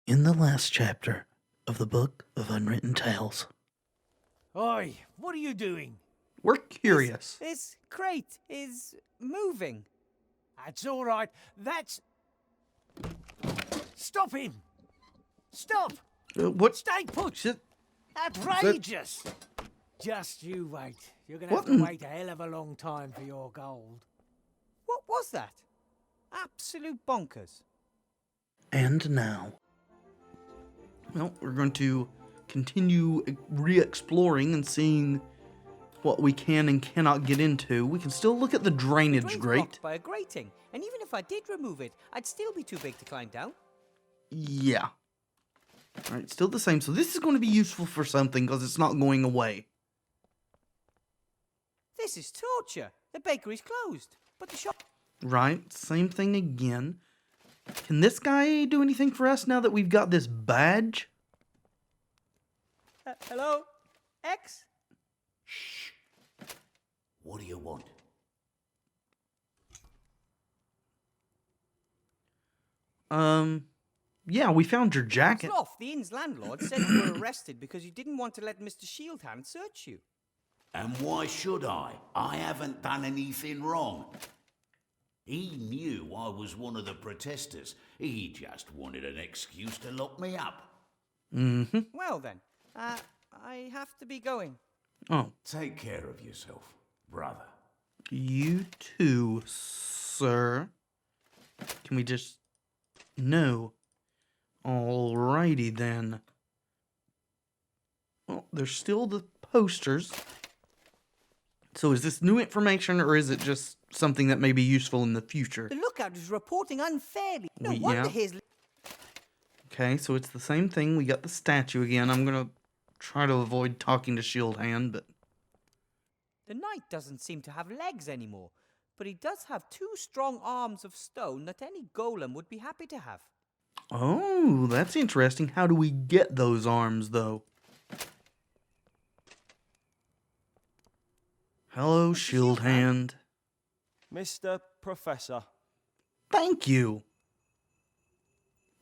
In the last chapter of the Book of Unwritten Tales. Oi, what are you doing? We're curious. This crate is moving. That's all right. Stop him! Stop! What? Stay put! Shit. Outrageous! Just you wait. You're gonna have What to wait a hell of a long time for your gold. What was that? Absolute bonkers. And now. Well, we're going to continue re-exploring and seeing what we can and cannot get into. We can still look at the drainage Drain's grate. blocked by a grating, and even if I did remove it, I'd still be too big to climb down. Yeah. Alright, still the same. So this is going to be useful for something because it's not going away. This is torture. The bakery's closed, but the shop... Right, same thing again. Can this guy do anything for us now that we've got this badge? Hello? X? Shh. What do you want? Yeah, we found your jacket. Sloth, the inn's landlord, said you were arrested because you didn't want to let Mr. Shieldhand search you. And why should I? I haven't done anything wrong. He knew I was one of the protesters. He just wanted an excuse to lock me up. Mm-hmm. Well then, I have to be going. Oh. Take care of yourself, brother. You too, sir. Can we just... No. Alrighty then. Well, there's still the posters. So is this new information or is it just something that may be useful in the future? The lookout is reporting unfairly. No Yeah. wonder his... Okay, so it's the same thing. We got the statue again. I'm gonna try to avoid talking to Shieldhand, but... The knight doesn't seem to have legs anymore, but he does have two strong arms of stone that any golem would be happy to have. Oh, that's interesting. How do we get those arms, though? Hello, Shieldhand. Mr. Professor. Thank you.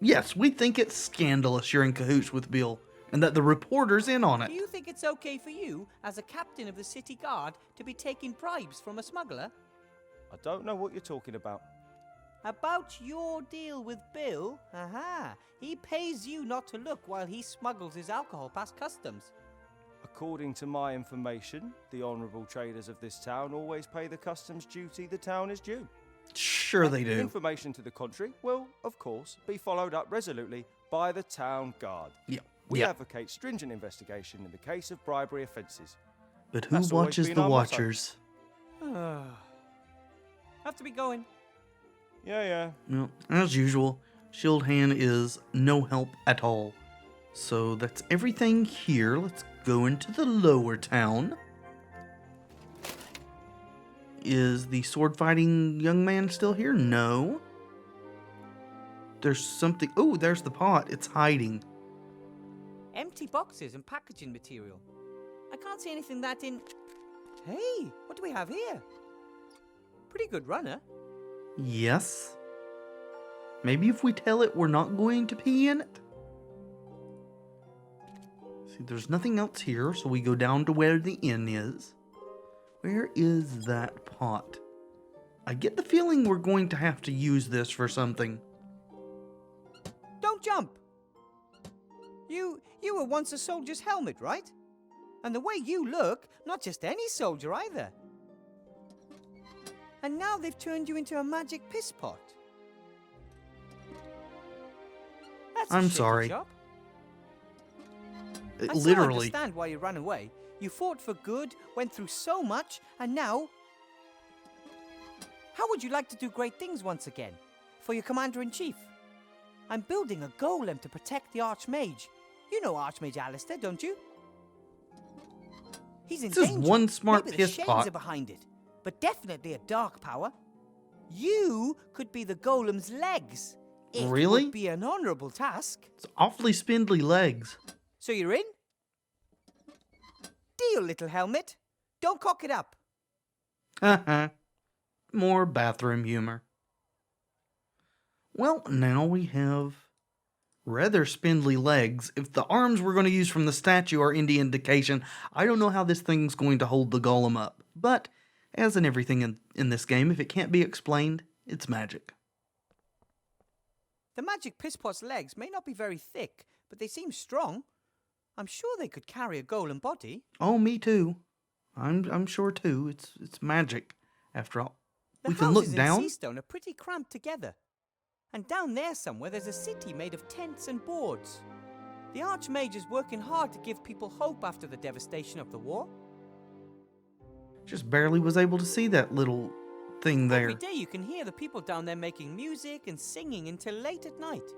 Yes, we think it's scandalous you're in cahoots with Bill, and that the reporter's in on it. Do you think it's okay for you, as a captain of the city guard, to be taking bribes from a smuggler? I don't know what you're talking about. About your deal with Bill? Aha! He pays you not to look while he smuggles his alcohol past customs. According to my information, the honourable traders of this town always pay the customs duty the town is due. Sure they do. Information to the contrary will, of course, be followed up resolutely by the town guard. Yeah. We yeah. advocate stringent investigation in the case of bribery offences. But who That's always watches been the our motto. watchers? Have to be going. Yeah. Well, as usual, Shieldhand is no help at all. So that's everything here. Let's go into the lower town. Is the sword-fighting young man still here? No. There's something... Oh, there's the pot. It's hiding. Empty boxes and packaging material. I can't see anything that in... Hey, what do we have here? Pretty good runner. Yes. Maybe if we tell it we're not going to pee in it? See, there's nothing else here, so we go down to where the inn is. Where is that pot? I get the feeling we're going to have to use this for something. Don't jump! You were once a soldier's helmet, right? And the way you look, not just any soldier either. And now they've turned you into a magic piss pot. That's a I'm shaky sorry. job. I Literally. still understand why you ran away. You fought for good, went through so much, and now... How would you like to do great things once again? For your commander-in-chief? I'm building a golem to protect the Archmage. You know Archmage Alistair, don't you? He's in This is danger. one smart Maybe piss the Shades pot. are behind it, but definitely a dark power. You could be the golem's legs. It Really? would be an honourable task. It's awfully spindly legs. So you're in? Deal, little helmet. Don't cock it up. Haha. More bathroom humor. Well, now we have Rather spindly legs. If the arms we're going to use from the statue are any indication, I don't know how this thing's going to hold the golem up. But, as in everything in this game, if it can't be explained, it's magic. The magic pisspot's legs may not be very thick, but they seem strong. I'm sure they could carry a golem body. Oh, me too. I'm sure too. It's magic, after all. The We can look houses down. in Seastone are pretty cramped together. And down there somewhere there's a city made of tents and boards. The Archmage is working hard to give people hope after the devastation of the war. Just barely was able to see that little thing there. Every day you can hear the people down there making music and singing until late at night.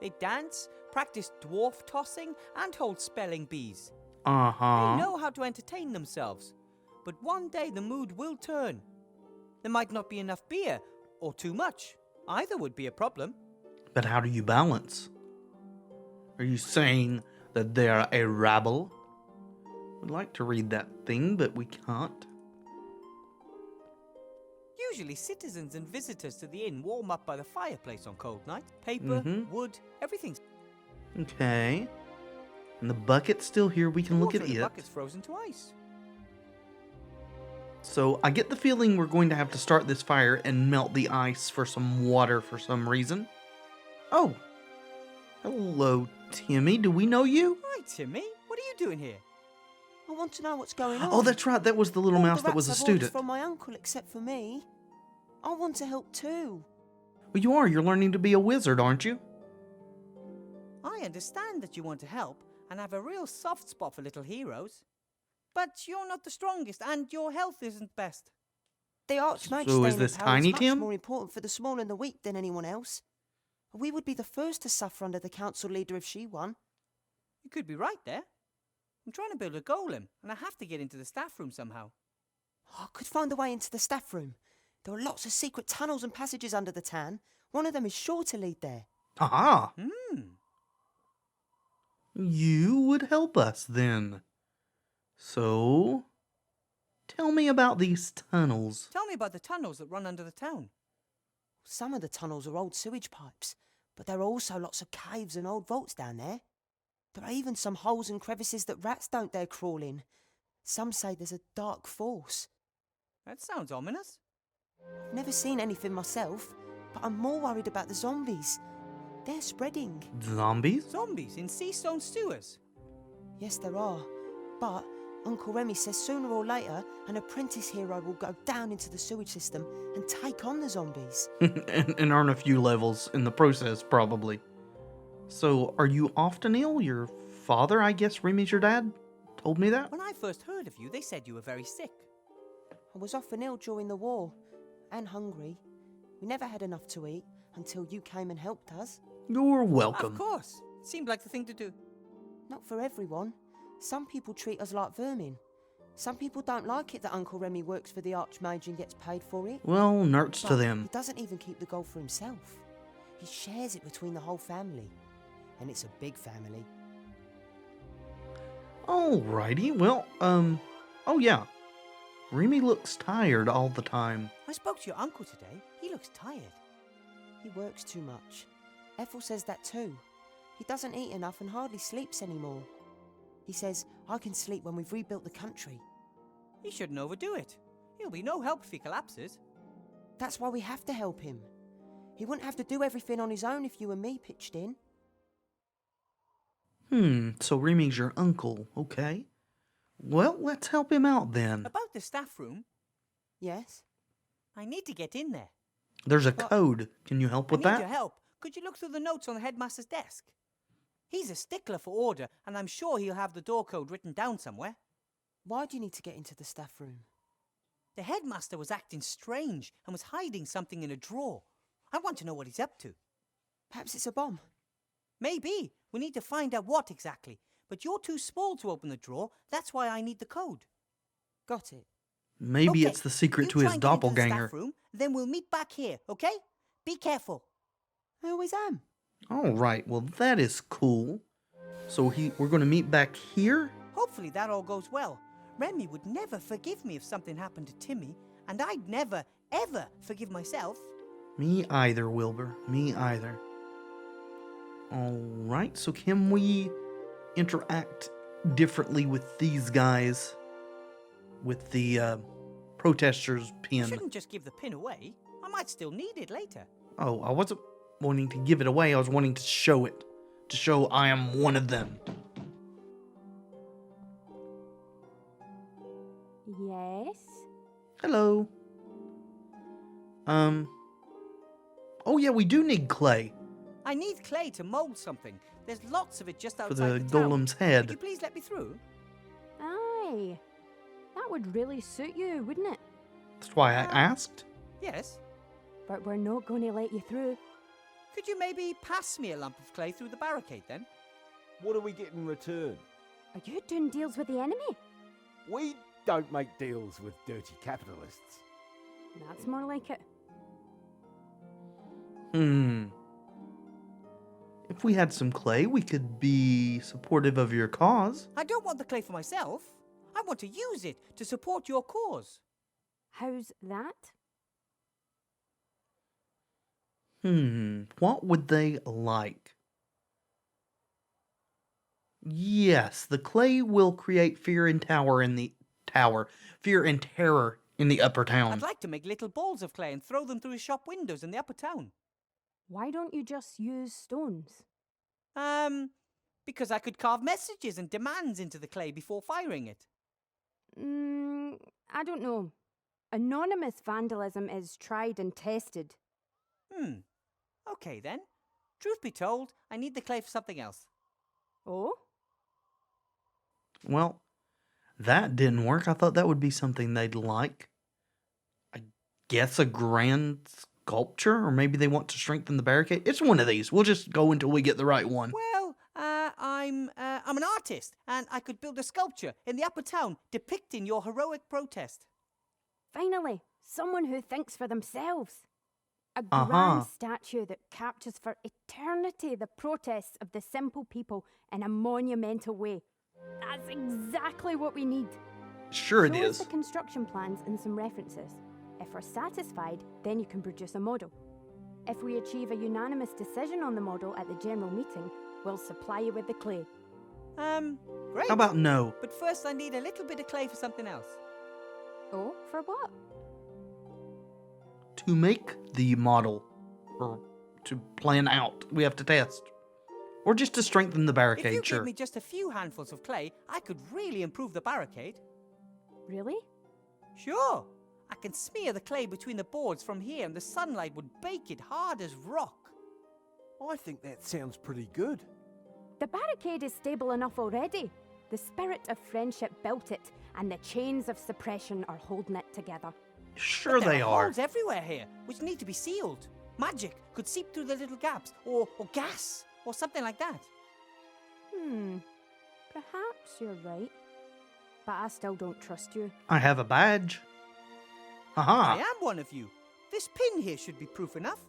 They dance, practice dwarf tossing, and hold spelling bees. Uh-huh. They know how to entertain themselves. But one day the mood will turn. There might not be enough beer, or too much. Either would be a problem. But how do you balance? Are you saying that they're a rabble? We'd like to read that thing, but we can't. Usually citizens and visitors to the inn warm up by the fireplace on cold nights. Paper, wood, everything's... Okay. And the bucket's still here. We can look Water at in the it. bucket's frozen to ice. So I get the feeling we're going to have to start this fire and melt the ice for some water for some reason. Oh. Hello, Timmy. Do we know you? Hi, Timmy. What are you doing here? I want to know what's going on. Oh, that's right. That was the little All mouse the that was a rats have orders student. from my uncle, except for me. I want to help too. Well, you are. You're learning to be a wizard, aren't you? I understand that you want to help and have a real soft spot for little heroes. But you're not the strongest and your health isn't best. The Archmage So is staying this in power Tiny is much Tim? more important for the small and the weak than anyone else. We would be the first to suffer under the council leader if she won. You could be right there. I'm trying to build a golem and I have to get into the staff room somehow. I could find a way into the staff room. There are lots of secret tunnels and passages under the town. One of them is sure to lead there. Aha! You would help us then. So, tell me about these tunnels. Tell me about the tunnels that run under the town. Some of the tunnels are old sewage pipes, but there are also lots of caves and old vaults down there. There are even some holes and crevices that rats don't dare crawl in. Some say there's a dark force. That sounds ominous. I've never seen anything myself, but I'm more worried about the zombies. They're spreading. Zombies? Zombies in Seastone sewers. Yes, there are. But Uncle Remy says sooner or later, an apprentice hero will go down into the sewage system and take on the zombies. and earn a few levels in the process, probably. So, are you often ill? Your father, I guess Remy's your dad, told me that? When I first heard of you, they said you were very sick. I was often ill during the war, and hungry. We never had enough to eat until you came and helped us. You're welcome. Of course. It seemed like the thing to do. Not for everyone. Some people treat us like vermin. Some people don't like it that Uncle Remy works for the Archmage and gets paid for it. Well, nerds to But them. He doesn't even keep the gold for himself. He shares it between the whole family. And it's a big family. Alrighty, well, oh yeah. Remy looks tired all the time. I spoke to your uncle today. He looks tired. He works too much. Ethel says that too. He doesn't eat enough and hardly sleeps anymore. He says, I can sleep when we've rebuilt the country. He shouldn't overdo it. He'll be no help if he collapses. That's why we have to help him. He wouldn't have to do everything on his own if you and me pitched in. So Remy's your uncle, okay. Well, let's help him out then. About the staff room, Yes? I need to get in there. There's a code. Can you help with I need that? your help. Could you look through the notes on the headmaster's desk? He's a stickler for order, and I'm sure he'll have the door code written down somewhere. Why do you need to get into the staff room? The headmaster was acting strange and was hiding something in a drawer. I want to know what he's up to. Perhaps it's a bomb. Maybe. We need to find out what exactly. But you're too small to open the drawer. That's why I need the code. Got it. Maybe Okay, it's the secret you to try his and get into the doppelganger. staff room, then we'll meet back here, okay? Be careful. I always am. Alright, well that is cool. So we're going to meet back here? Hopefully that all goes well. Remy would never forgive me if something happened to Timmy, and I'd never, ever forgive myself. Me either, Wilbur. Me either. Alright, so can we interact differently with these guys with the protesters' You pin? shouldn't just give the pin away. I might still need it later. Oh, I wasn't wanting to give it away, I was wanting to show it. To show I am one of them. Yes? Hello. Oh yeah, we do need clay I need clay to mold something. There's lots of it just for outside the the town. golem's Could you head. please let me through? Aye. That would really suit you, wouldn't it? That's why I asked. Yes. But we're not going to let you through. Could you maybe pass me a lump of clay through the barricade then? What do we get in return? Are you doing deals with the enemy? We don't make deals with dirty capitalists. That's more like it. If we had some clay, we could be supportive of your cause. I don't want the clay for myself. I want to use it to support your cause. How's that? What would they like? Yes, the clay will create fear and terror in the upper town. I'd like to make little balls of clay and throw them through his shop windows in the upper town. Why don't you just use stones? Because I could carve messages and demands into the clay before firing it. I don't know. Anonymous vandalism is tried and tested. Okay then. Truth be told, I need the clay for something else. Oh? Well, that didn't work. I thought that would be something they'd like. I guess a grand sculpture, or maybe they want to strengthen the barricade. It's one of these. We'll just go until we get the right one. Well, I'm an artist, and I could build a sculpture in the upper town depicting your heroic protest. Finally, someone who thinks for themselves. A Uh-huh. grand statue that captures for eternity the protests of the simple people in a monumental way. That's exactly what we need. Sure it Show us is. the construction plans and some references. If we're satisfied, then you can produce a model. If we achieve a unanimous decision on the model at the general meeting, we'll supply you with the clay. Great. How about no? But first I need a little bit of clay for something else. Oh, for what? To make the model, or to plan out, we have to test. Or just to strengthen the If barricade, you sure. give me just a few handfuls of clay, I could really improve the barricade. Really? Sure. I can smear the clay between the boards from here and the sunlight would bake it hard as rock. I think that sounds pretty good. The barricade is stable enough already. The spirit of friendship built it, and the chains of suppression are holding it together. Sure But there they are are. holes everywhere here, which need to be sealed. Magic could seep through the little gaps, or gas, or something like that. Perhaps you're right. But I still don't trust you. I have a badge. I Haha. am one of you. This pin here should be proof enough.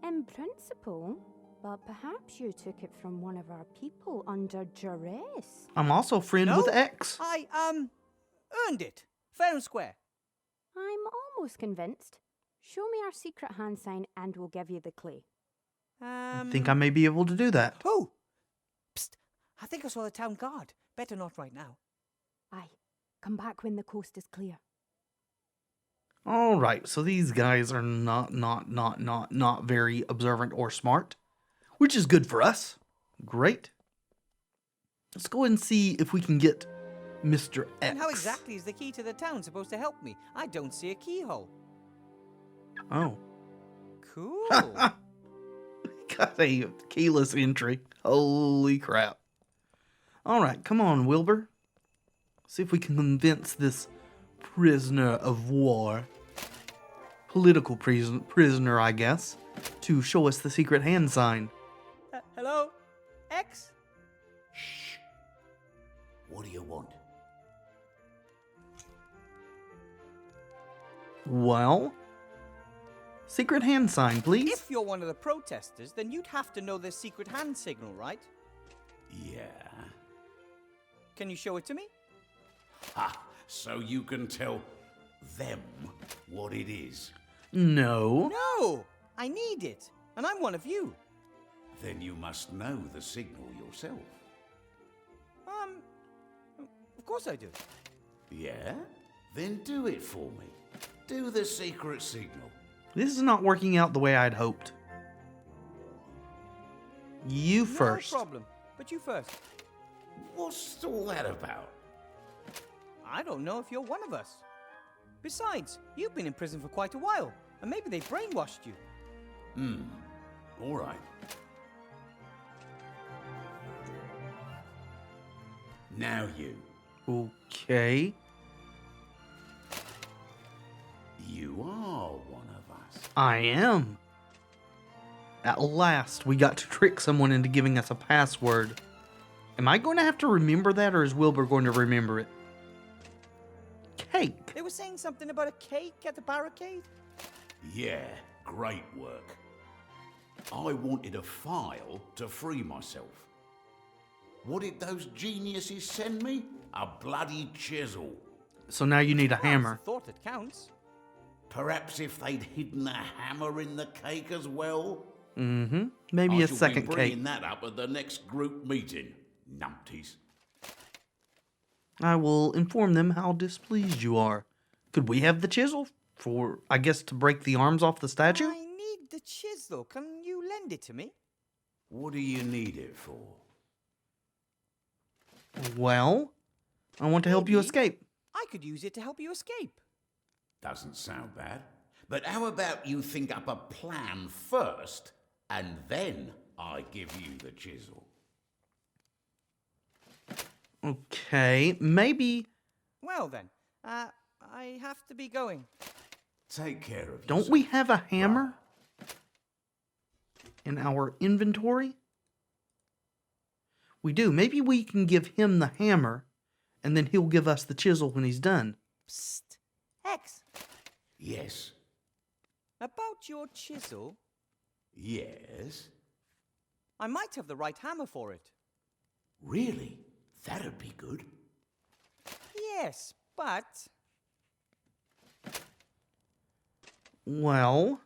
In principle, but perhaps you took it from one of our people under duress. I'm also friend No, with X. I, earned it. Fair and square. I'm almost convinced. Show me our secret hand sign and we'll give you the clay. I think I may be able to do that. Oh! Psst! I think I saw the town guard. Better not right now. Aye, come back when the coast is clear. Alright, so these guys are not very observant or smart, which is good for us. Great. Let's go ahead and see if we can get Mr. X. And how exactly is the key to the town supposed to help me? I don't see a keyhole. Oh. Cool. Got a keyless entry. Holy crap. Alright, come on, Wilbur. See if we can convince this prisoner of war, political prisoner, I guess, to show us the secret hand sign. Hello? X? Shh. What do you want? Well, secret hand sign, please. If you're one of the protesters, then you'd have to know the secret hand signal, right? Yeah. Can you show it to me? Ha! So you can tell them what it is. No. No! I need it, and I'm one of you. Then you must know the signal yourself. Of course I do. Yeah? Then do it for me. Do the secret signal. This is not working out the way I'd hoped. You first. No problem, but you first. What's all that about? I don't know if you're one of us. Besides, you've been in prison for quite a while, and maybe they brainwashed you. All right. Now you. Okay. You are one of us. I am. At last, we got to trick someone into giving us a password. Am I going to have to remember that, or is Wilbur going to remember it? Cake. They were saying something about a cake at the barricade? Yeah, great work. I wanted a file to free myself. What did those geniuses send me? A bloody chisel. So now you need a hammer. It's the thought that counts. Perhaps if they'd hidden a hammer in the cake as well? Mm-hmm. Maybe I a shall second be cake. bringing that up at the next group meeting. Numpties. I will inform them how displeased you are. Could we have the chisel for, I guess, to break the arms off the statue? I need the chisel. Can you lend it to me? What do you need it for? Well, I want to help you Maybe. escape. I could use it to help you escape. Doesn't sound bad. But how about you think up a plan first, and then I give you the chisel? Okay, maybe. Well then, I have to be going. Take care of Don't we have a hammer in our inventory? We do. Maybe we can give him the hammer, and then he'll give us the chisel when he's done. Psst. X, Yes. about your chisel, Yes? I might have the right hammer for it. Really? That'd be good. Yes, but Well,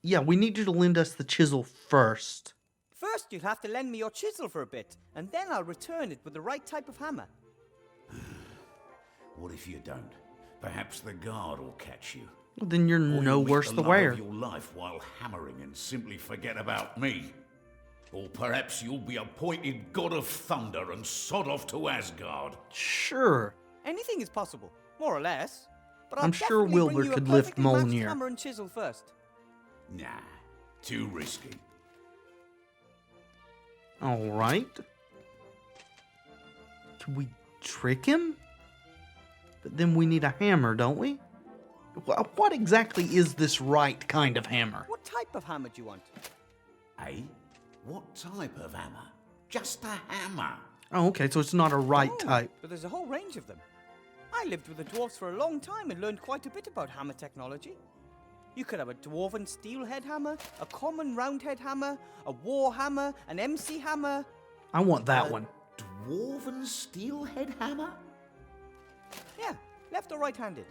yeah, we need you to lend us the chisel first. first you'll have to lend me your chisel for a bit, and then I'll return it with the right type of hammer. What if you don't? Perhaps the guard will catch you. Well, then you're Or no you'll meet worse the the love wear. of your life while hammering and simply forget about me. Or perhaps you'll be appointed God of Thunder and sod off to Asgard. Sure. Anything is possible, more or less. But I'll I'm sure definitely bring Wilbur you a could lift perfectly matched Mjolnir. hammer and chisel first. Nah, too risky. All right. Can we trick him? But then we need a hammer, don't we? What exactly is this right kind of hammer? What type of hammer do you want? Eh? What type of hammer? Just a hammer. Oh, okay, so it's not a right Oh, type. But there's a whole range of them. I lived with the dwarves for a long time and learned quite a bit about hammer technology. You could have a dwarven steelhead hammer, a common roundhead hammer, a war hammer, an MC hammer. I want that one. Dwarven steelhead hammer? Yeah, left or right-handed.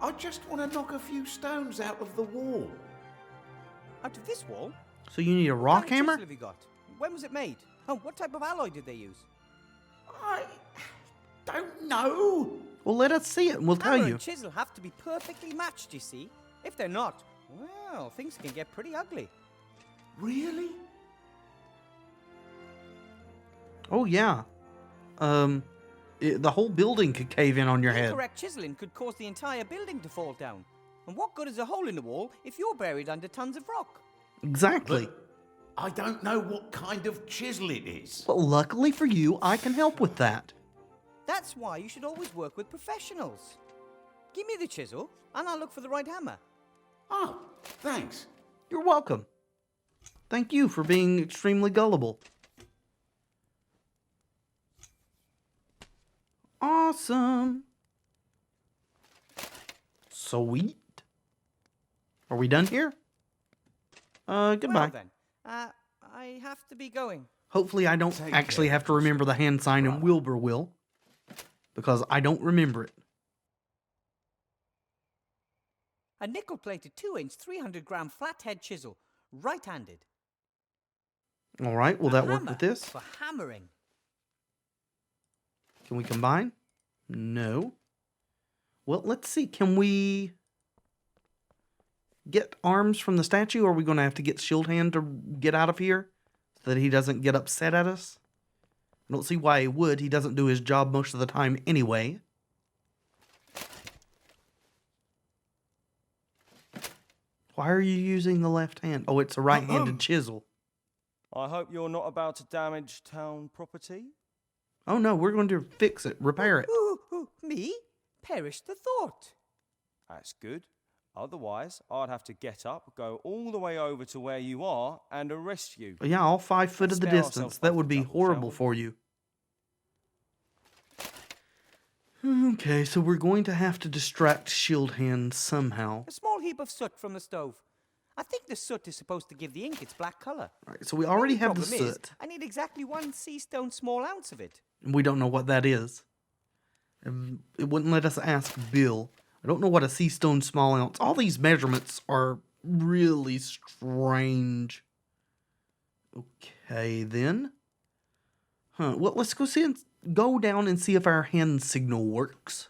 I just want to knock a few stones out of the wall. Out of this wall? So you need a What rock kind of hammer? chisel have you got? When was it made? Oh, what type of alloy did they use? I don't know. Well, let us see it and we'll tell Hammer you. and chisel have to be perfectly matched, you see. If they're not, well, things can get pretty ugly. Really? Oh, yeah. The whole building could cave in on your head. Incorrect chiseling could cause the entire building to fall down. And what good is a hole in the wall if you're buried under tons of rock? Exactly. I don't know what kind of chisel it is. But luckily for you, I can help with that. That's why you should always work with professionals. Give me the chisel, and I'll look for the right hammer. Oh, thanks. You're welcome. Thank you for being extremely gullible. Awesome. Sweet. Are we done here? Goodbye. Well then, I have to be going. Hopefully I don't Take actually care. have to remember the hand sign and Wilbur will. Because I don't remember it. A nickel-plated 2-inch, 300-gram flathead chisel, right-handed. All right, will A that work hammer with this? for hammering. Can we combine? No. Well, let's see. Can we get arms from the statue, or are we going to have to get Shield Hand to get out of here so that he doesn't get upset at us? I don't see why he would. He doesn't do his job most of the time anyway. Why are you using the left hand? Oh, it's a right-handed chisel. I hope you're not about to damage town property. Oh no, we're going to fix it, repair it. Ooh, me? Perish the thought. That's good. Otherwise, I'd have to get up, go all the way over to where you are, and arrest you. Yeah, all 5 foot of the Spare distance. ourselves That both would a be trouble, horrible shall for you. Okay, so we're going to have to distract Shield Hand somehow. A small heap of soot from the stove. I think the soot is supposed to give the ink its black color. All right, so we already have the Problem is, soot. I need exactly 1 sea stone small ounce of it. And we don't know what that is. It wouldn't let us ask Bill. I don't know what a sea stone small ounce. All these measurements are really strange. Okay, then. Well, let's go down and see if our hand signal works.